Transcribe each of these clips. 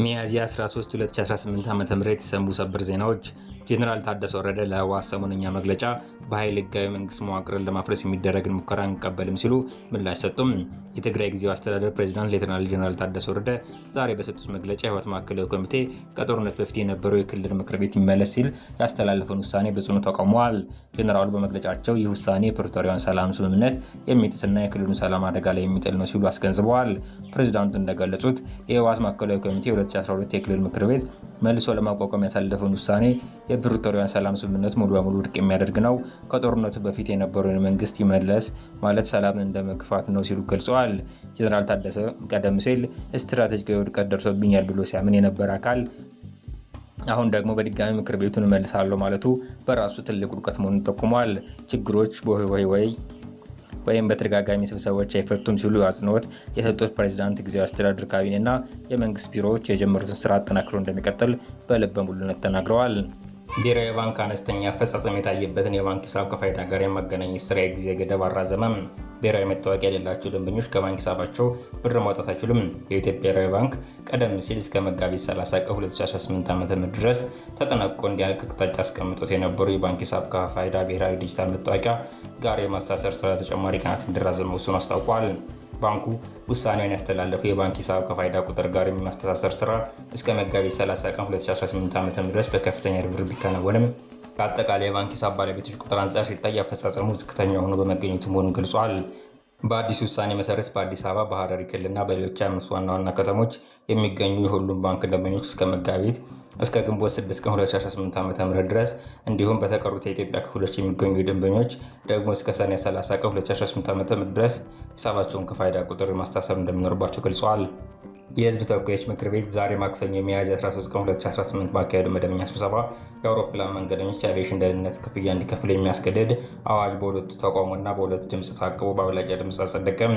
ሚያዝያ 13 2018 ዓ.ም የተሰሙ ሰበር ዜናዎች ጄኔራል ታደሰ ወረደ ለህወሓት ሰሞነኛ መግለጫ በኃይል ህጋዊ መንግስት መዋቅርን ለማፍረስ የሚደረግን ሙከራ አንቀበልም ሲሉ ምላሽ ሰጡም። የትግራይ ጊዜያዊ አስተዳደር ፕሬዝዳንት ሌተናል ጄኔራል ታደሰ ወረደ ዛሬ በሰጡት መግለጫ የህወሓት ማዕከላዊ ኮሚቴ ከጦርነት በፊት የነበረው የክልል ምክር ቤት ይመለስ ሲል ያስተላለፈውን ውሳኔ በጽኑ ተቃውመዋል። ጄኔራሉ በመግለጫቸው ይህ ውሳኔ የፕሪቶሪያውን ሰላም ስምምነት የሚጥስና የክልሉን ሰላም አደጋ ላይ የሚጥል ነው ሲሉ አስገንዝበዋል። ፕሬዝዳንቱ እንደገለጹት የህወሓት ማዕከላዊ ኮሚቴ 2012 የክልል ምክር ቤት መልሶ ለማቋቋም ያሳለፈውን ውሳኔ የፕሪቶሪያን ሰላም ስምምነት ሙሉ በሙሉ ውድቅ የሚያደርግ ነው። ከጦርነቱ በፊት የነበረውን መንግስት ይመለስ ማለት ሰላምን እንደ መግፋት ነው ሲሉ ገልጸዋል። ጄኔራል ታደሰ ቀደም ሲል ስትራቴጂካዊ ውድቀት ደርሶብኛል ብሎ ሲያምን የነበረ አካል አሁን ደግሞ በድጋሚ ምክር ቤቱን እመልሳለሁ ማለቱ በራሱ ትልቅ ውድቀት መሆኑን ጠቁሟል። ችግሮች ወይም በተደጋጋሚ ስብሰባዎች አይፈቱም ሲሉ አጽንኦት የሰጡት ፕሬዝዳንት ጊዜያዊ አስተዳደር ካቢኔና የመንግስት ቢሮዎች የጀመሩትን ስራ አጠናክሮ እንደሚቀጥል በልበ ሙሉነት ተናግረዋል። ብሔራዊ ባንክ አነስተኛ አፈጻጸም የታየበትን የባንክ ሂሳብ ከፋይዳ ጋር የማገናኘት ስራ የጊዜ ገደብ አራዘመም። ብሔራዊ መታወቂያ የሌላቸው ደንበኞች ከባንክ ሂሳባቸው ብር ማውጣት አይችሉም። የኢትዮጵያ ብሔራዊ ባንክ ቀደም ሲል እስከ መጋቢት 30 ቀን 2018 ዓ.ም ድረስ ተጠናቅቆ እንዲያልቅ አቅጣጫ አስቀምጦት የነበሩ የባንክ ሂሳብ ከፋይዳ ብሔራዊ ዲጂታል መታወቂያ ጋር የማስተሳሰር ስራ ተጨማሪ ቀናት እንዲራዘም መወሰኑን አስታውቋል። ባንኩ ውሳኔውን ያስተላለፈው የባንክ ሂሳብ ከፋይዳ ቁጥር ጋር የሚያስተሳሰር ስራ እስከ መጋቢት 30 ቀን 2018 ዓ.ም ድረስ በከፍተኛ ርብርብ ቢከናወንም ከአጠቃላይ የባንክ ሂሳብ ባለቤቶች ቁጥር አንጻር ሲታይ አፈጻጸሙ ዝቅተኛ ሆኖ በመገኘቱ መሆኑን ገልጿል። በአዲስ ውሳኔ መሰረት በአዲስ አበባ፣ በሐረሪ ክልልና በሌሎች 5 ዋና ዋና ከተሞች የሚገኙ የሁሉም ባንክ ደንበኞች እስከ ግንቦት 6 ቀን 2018 ዓ.ም ድረስ እንዲሁም በተቀሩት የኢትዮጵያ ክፍሎች የሚገኙ ደንበኞች ደግሞ እስከ ሰኔ 30 ቀን 2018 ዓ.ም ድረስ ሂሳባቸውን ከፋይዳ ቁጥር ማስተሳሰር እንደሚኖርባቸው ገልጸዋል። የህዝብ ተወካዮች ምክር ቤት ዛሬ ማክሰኞ ሚያዝያ 13 ቀን 2018 ባካሄደው መደበኛ ስብሰባ የአውሮፕላን መንገደኞች የአቪዬሽን ደህንነት ክፍያ እንዲከፍሉ የሚያስገድድ አዋጅ በሁለቱ ተቃውሞና በሁለት ድምፅ ታቅቦ በአብላጫ ድምፅ አጸደቀም።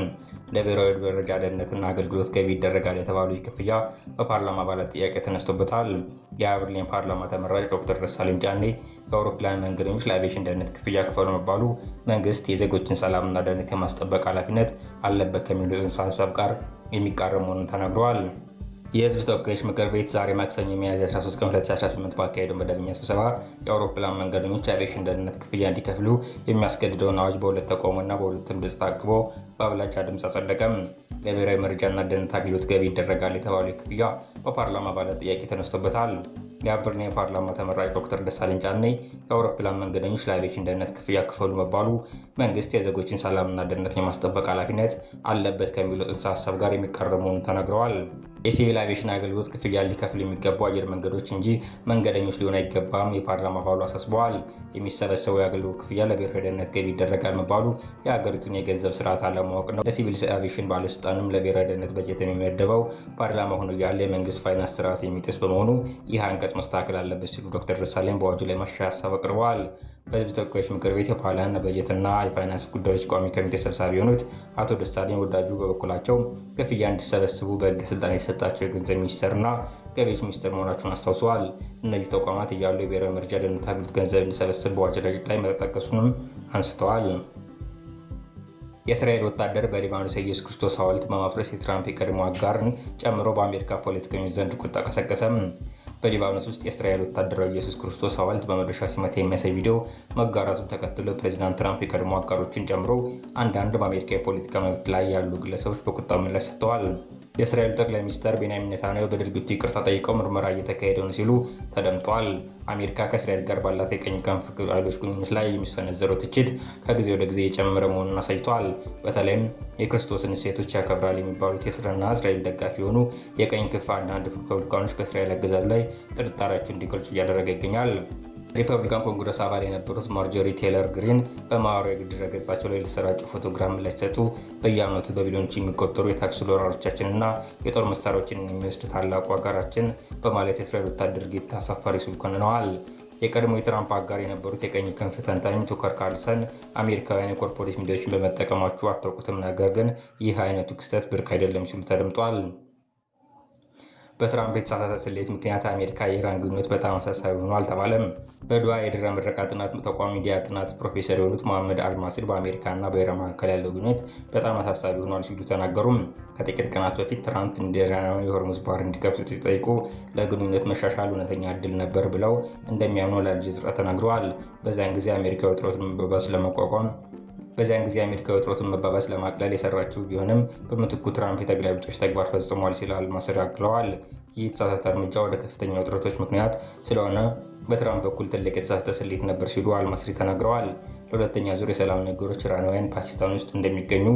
ለብሔራዊ ደረጃ ደህንነትና አገልግሎት ገቢ ይደረጋል የተባለው ይህ ክፍያ በፓርላማ አባላት ጥያቄ ተነስቶበታል። የአብርሌን ፓርላማ ተመራጭ ዶክተር ደሳለኝ ጫኔ የአውሮፕላን መንገደኞች ለአቪዬሽን ደህንነት ክፍያ ክፈሉ መባሉ መንግስት የዜጎችን ሰላምና ደህንነት የማስጠበቅ ኃላፊነት አለበት ከሚሉ ጽንሰ ሀሳብ ጋር የሚቃረም መሆኑን ተናግረዋል። የህዝብ ተወካዮች ምክር ቤት ዛሬ ማክሰኞ ሚያዝያ 13 ቀን 2018 ባካሄደው መደበኛ ስብሰባ የአውሮፕላን መንገደኞች የአቪዬሽን ደህንነት ክፍያ እንዲከፍሉ የሚያስገድደውን አዋጅ በሁለት ተቃውሞና በሁለቱም ድምፅ ታቅቦ በአብላጫ ድምፅ አጸደቀም። ለብሔራዊ መረጃና ደህንነት አገልግሎት ገቢ ይደረጋል የተባለው ክፍያ በፓርላማ አባላት ጥያቄ ተነስቶበታል። የአብርሌ ፓርላማ ተመራጭ ዶክተር ደሳለኝ ጫኔ የአውሮፕላን መንገደኞች ለአቪዬሽን ደህንነት ክፍያ ክፈሉ መባሉ መንግስት የዜጎችን ሰላምና ደህንነት የማስጠበቅ ኃላፊነት አለበት ከሚለው ጽንሰ ሀሳብ ጋር የሚቃረም መሆኑን ተናግረዋል። የሲቪል አቪዬሽን አገልግሎት ክፍያ ሊከፍል የሚገባው አየር መንገዶች እንጂ መንገደኞች ሊሆን አይገባም የፓርላማ አባሉ አሳስበዋል። የሚሰበሰበው የአገልግሎት ክፍያ ለብሔራዊ ደህንነት ገቢ ይደረጋል መባሉ የሀገሪቱን የገንዘብ ስርዓት አለማወቅ ነው። ለሲቪል አቪዬሽን ባለስልጣንም ለብሔራዊ ደህንነት በጀት የሚመደበው ፓርላማ ሆኖ ያለ የመንግስት ፋይናንስ ስርዓት የሚጥስ በመሆኑ ይህ አንቀጽ መስተካከል አለበት ሲሉ ዶክተር ደሳለኝ በአዋጁ ላይ ማሻሻያ ሀሳብ አቅርበዋል። በህዝብ ተወካዮች ምክር ቤት የፕላን በጀትና የፋይናንስ ጉዳዮች ቋሚ ኮሚቴ ሰብሳቢ የሆኑት አቶ ደሳለኝ ወዳጁ በበኩላቸው ክፍያ እንዲሰበስቡ በህግ ስልጣን የተሰጣቸው የገንዘብ ሚኒስቴርና ገቢዎች ሚኒስቴር መሆናቸውን አስታውሰዋል። እነዚህ ተቋማት እያሉ የብሔራዊ መረጃ ደህንነት አገልግሎት ገንዘብ እንዲሰበስብ በአዋጅ ረቂቅ ላይ መጠቀሱንም አንስተዋል። የእስራኤል ወታደር በሊባኖስ የኢየሱስ ክርስቶስ ሐውልት በማፍረስ የትራምፕ የቀድሞ አጋርን ጨምሮ በአሜሪካ ፖለቲከኞች ዘንድ ቁጣ ቀሰቀሰም። በሊባኖስ ውስጥ የእስራኤል ወታደራዊ ኢየሱስ ክርስቶስ ሐውልት በመዶሻ ሲመታ የሚያሳይ ቪዲዮ መጋራቱን ተከትሎ ፕሬዚዳንት ትራምፕ የቀድሞ አጋሮችን ጨምሮ አንዳንድ በአሜሪካ የፖለቲካ መብት ላይ ያሉ ግለሰቦች በቁጣ ምላሽ ሰጥተዋል። የእስራኤሉ ጠቅላይ ሚኒስትር ቤንያሚን ኔታንያሁ በድርጊቱ ይቅርታ ጠይቀው ምርመራ እየተካሄደ ነው ሲሉ ተደምጠዋል። አሜሪካ ከእስራኤል ጋር ባላት የቀኝ ክንፍ ኃይሎች ግንኙነት ላይ የሚሰነዘረው ትችት ከጊዜ ወደ ጊዜ የጨመረ መሆኑን አሳይቷል። በተለይም የክርስቶስን እሴቶች ያከብራል የሚባሉት የእስራኤልና እስራኤል ደጋፊ የሆኑ የቀኝ ክንፍ አንዳንድ ሪፐብሊካኖች በእስራኤል አገዛዝ ላይ ጥርጣሬያቸውን እንዲገልጹ እያደረገ ይገኛል። ሪፐብሊካን ኮንግረስ አባል የነበሩት ማርጆሪ ቴይለር ግሪን በማህበራዊ ድረገጻቸው ላይ ሊሰራጩ ፎቶግራፍ ምላሽ ሲሰጡ በየዓመቱ በቢሊዮኖች የሚቆጠሩ የታክስ ዶላሮቻችንና የጦር መሳሪያዎችን የሚወስድ ታላቁ ሀገራችን በማለት የእስራኤል ወታደር ድርጊት አሳፋሪ ሲሉ ኮንነዋል። የቀድሞ የትራምፕ አጋር የነበሩት የቀኝ ክንፍ ተንታኝ ቱከር ካርልሰን አሜሪካውያን የኮርፖሬት ሚዲያዎችን በመጠቀማችሁ አታውቁትም፣ ነገር ግን ይህ አይነቱ ክስተት ብርቅ አይደለም ሲሉ ተደምጧል። በትራምፕ የተሳሳተ ስሌት ምክንያት አሜሪካ የኢራን ግንኙነት በጣም አሳሳቢ ሆኖ አልተባለም። በዱዋ የድህረ ምረቃ ጥናት ተቋም ሚዲያ ጥናት ፕሮፌሰር የሆኑት መሐመድ አልማሲር በአሜሪካና በኢራን መካከል ያለው ግንኙነት በጣም አሳሳቢ ሆኗል ሲሉ ተናገሩም። ከጥቂት ቀናት በፊት ትራምፕ እንደ ኢራናውያን የሆርሙዝ ባህር እንዲከፍቱ ሲጠይቁ ለግንኙነት መሻሻል እውነተኛ እድል ነበር ብለው እንደሚያምኑ ለአልጀዚራ ተናግረዋል። በዚያን ጊዜ አሜሪካ የውጥረቱን መባባስ ለማቅለል የሰራችው ቢሆንም በምትኩ ትራምፕ የተገላቢጦሽ ተግባር ፈጽሟል ሲል አልማሲር አክለዋል። ይህ የተሳሳተ እርምጃ ወደ ከፍተኛ ውጥረቶች ምክንያት ስለሆነ በትራምፕ በኩል ትልቅ የተሳሳተ ስሌት ነበር ሲሉ አልማሲሪ ተናግረዋል። ለሁለተኛ ዙር የሰላም ንግግሮች ኢራናውያን ፓኪስታን ውስጥ እንደሚገኙ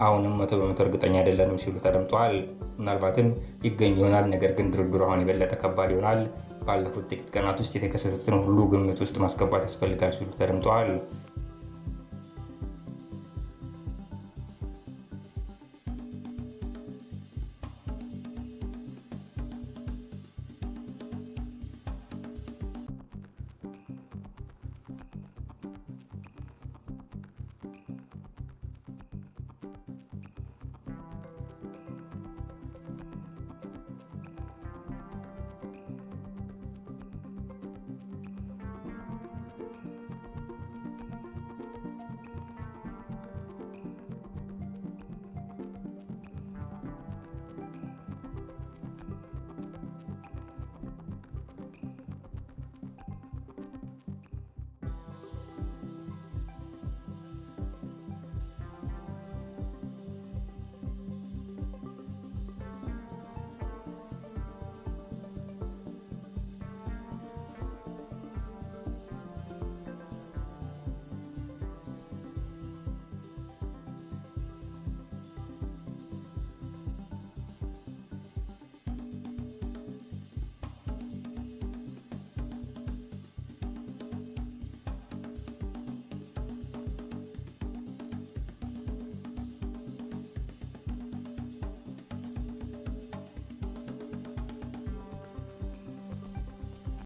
አሁንም 100% እርግጠኛ አይደለንም ሲሉ ተደምጠዋል። ምናልባትም ይገኙ ይሆናል፣ ነገር ግን ድርድሩ አሁን የበለጠ ከባድ ይሆናል። ባለፉት ጥቂት ቀናት ውስጥ የተከሰቱትን ሁሉ ግምት ውስጥ ማስገባት ያስፈልጋል ሲሉ ተደምጠዋል።